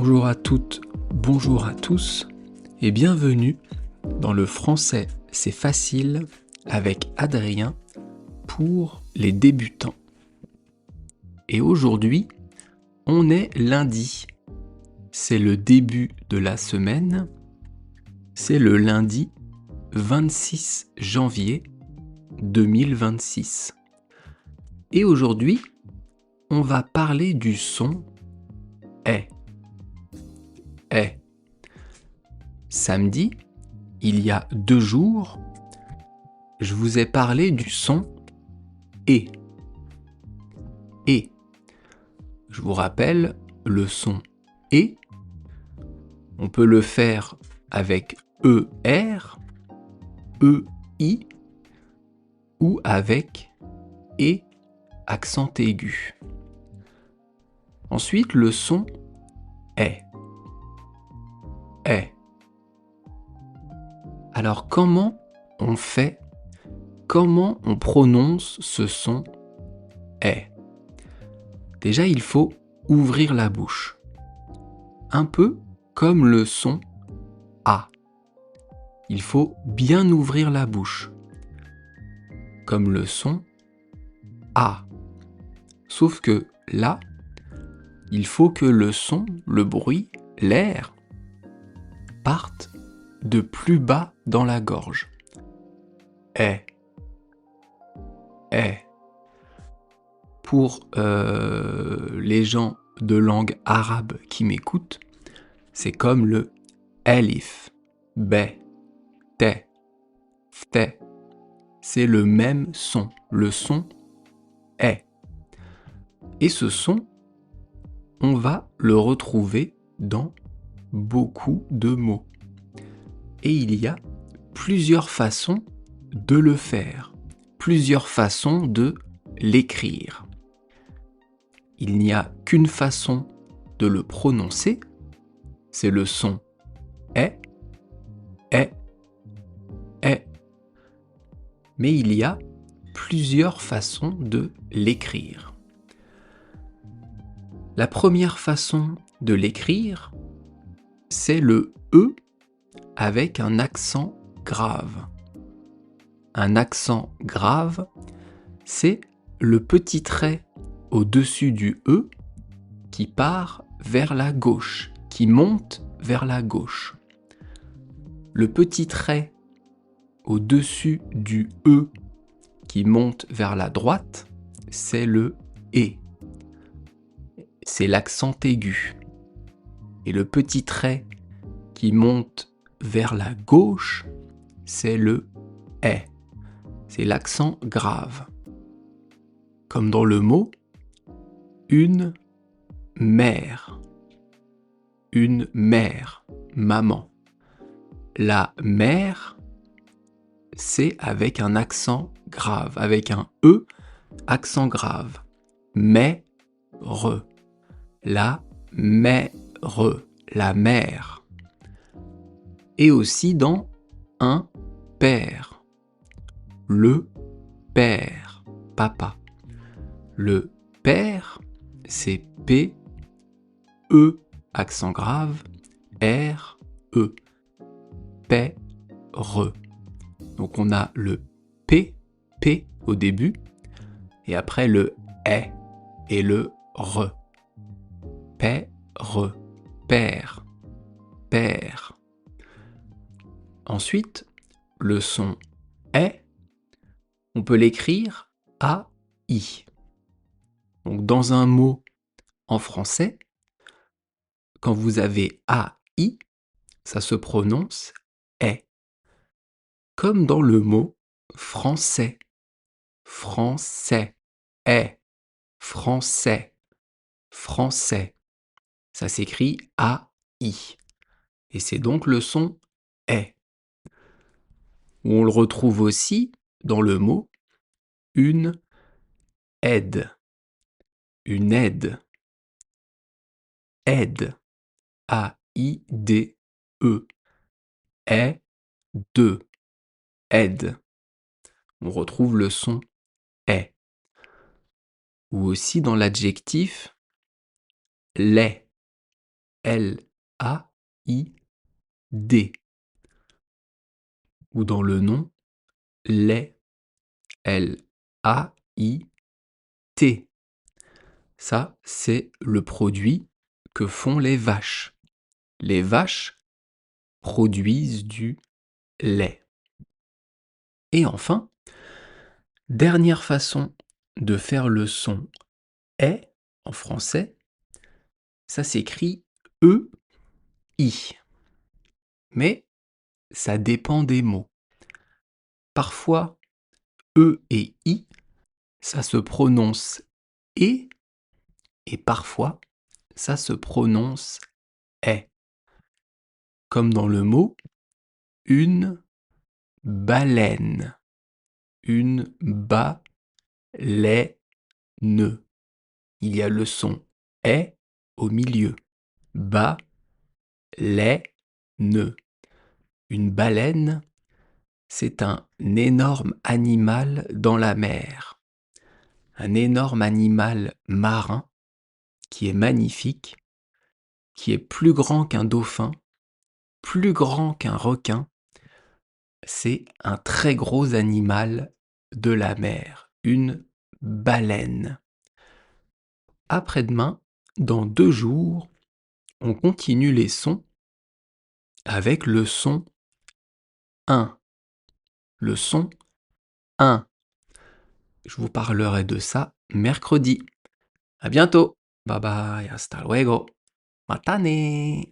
Bonjour à toutes, bonjour à tous et bienvenue dans le français c'est facile avec Adrien pour les débutants. Et aujourd'hui, on est lundi. C'est le début de la semaine. C'est le lundi 26 janvier 2026. Et aujourd'hui, on va parler du son est. Est. Samedi, il y a 2 jours, je vous ai parlé du son et. Et. Je vous rappelle, le son et, on peut le faire avec ER, EI ou avec et accent aigu. Ensuite, le son est. Est. Alors comment on fait, comment on prononce ce son est? Déjà, il faut ouvrir la bouche. Un peu comme le son A. Il faut bien ouvrir la bouche. Comme le son A. Sauf que là, il faut que le son, le bruit, l'air, parte de plus bas dans la gorge. Est. Est. Pour les gens de langue arabe qui m'écoutent, c'est comme le elif, bé, té, fté. C'est le même son. Le son est. Et ce son, on va le retrouver dans beaucoup de mots. Et il y a plusieurs façons de le faire, plusieurs façons de l'écrire. Il n'y a qu'une façon de le prononcer, c'est le son est, est, est. Mais il y a plusieurs façons de l'écrire. La première façon de l'écrire, c'est le E avec un accent grave. Un accent grave, c'est le petit trait au-dessus du E qui part vers la gauche, qui monte vers la gauche. Le petit trait au-dessus du E qui monte vers la droite, c'est le E. C'est l'accent aigu. Et le petit trait qui monte vers la gauche, c'est le est. C'est l'accent grave. Comme dans le mot une mère. Une mère, maman. La mère, c'est avec un accent grave, avec un E, accent grave. Mais, re. La mère, la mère. Et aussi dans un père. Le père, papa. Le père, c'est P, E, accent grave, R, E. Père. Donc on a le P, P au début, et après le E et le R. Père, père, père. Ensuite, le son est, on peut l'écrire A-I. Donc dans un mot en français, quand vous avez A-I, ça se prononce est. Comme dans le mot français. Français, est, français, français. Ça s'écrit A-I. Et c'est donc le son est. Ou on le retrouve aussi dans le mot une aide. Une aide. Aide. A-I-D-E. Est, de. Aide. On retrouve le son est. Ou aussi dans l'adjectif lait. L-A-I-D. Ou dans le nom, lait, L-A-I-T. Ça, c'est le produit que font les vaches. Les vaches produisent du lait. Et enfin, dernière façon de faire le son est en français, ça s'écrit E-I. Mais ça dépend des mots. Parfois, E et I, ça se prononce E, et parfois, ça se prononce est. Comme dans le mot une baleine. Une baleine. Il y a le son est au milieu. Baleine. Une baleine, c'est un énorme animal dans la mer. Un énorme animal marin qui est magnifique, qui est plus grand qu'un dauphin, plus grand qu'un requin. C'est un très gros animal de la mer, une baleine. Après-demain, dans 2 jours, on continue les sons avec le son 1. Le son 1. Je vous parlerai de ça mercredi. À bientôt. Bye bye, hasta luego. Matane.